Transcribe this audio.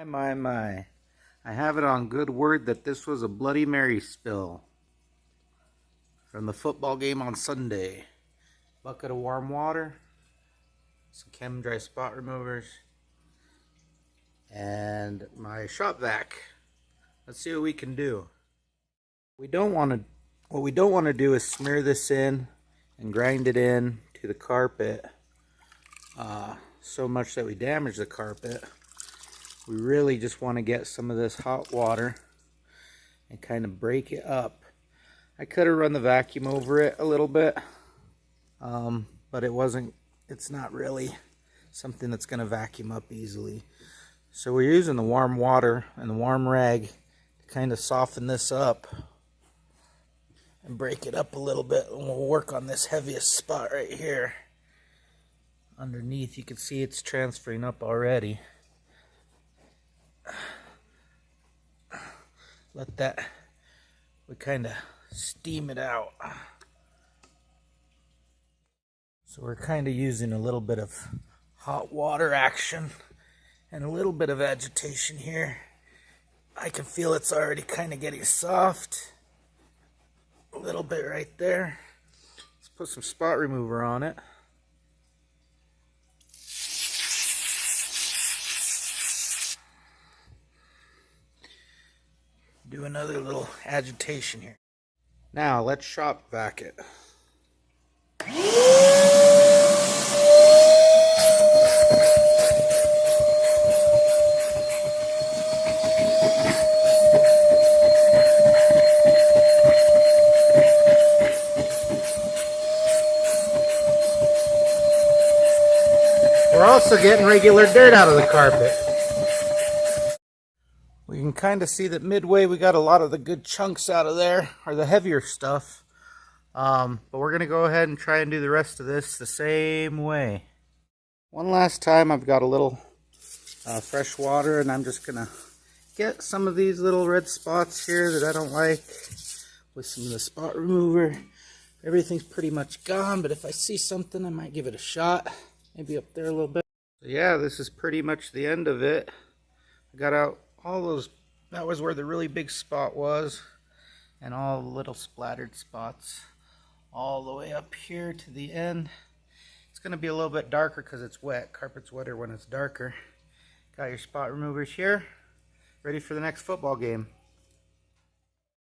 My. I have it on good word that this was a Bloody Mary spill from the football game on Sunday. Bucket of warm water, some Chem-Dry spot removers, and my shop vac. Let's see what we can do. What we don't want to do is smear this in and grind it in to the carpet so much that we damage the carpet. We really just want to get some of this hot water and kind of break it up. I could have run the vacuum over it a little bit, but it's not really something that's going to vacuum up easily. So we're using the warm water and the warm rag to kind of soften this up and break it up a little bit. And we'll work on this heaviest spot right here. Underneath, you can see it's transferring up already. Let that, we kind of steam it out. So we're kind of using a little bit of hot water action and a little bit of agitation here. I can feel it's already kind of getting soft. A little bit right there. Let's put some spot remover on it. Do another little agitation here. Now let's shop vac it. We're also getting regular dirt out of the carpet. We can kind of see that midway we got a lot of the good chunks out of there, or the heavier stuff. But we're going to go ahead and try and do the rest of this the same way. One last time, I've got a little fresh water, and I'm just going to get some of these little red spots here that I don't like with some of the spot remover. Everything's pretty much gone, but if I see something, I might give it a shot. Maybe up there a little bit. So yeah, this is pretty much the end of it. I got out all those, that was where the really big spot was, and all the little splattered spots all the way up here to the end. It's going to be a little bit darker because it's wet. Carpet's wetter when it's darker. Got your spot removers here, ready for the next football game.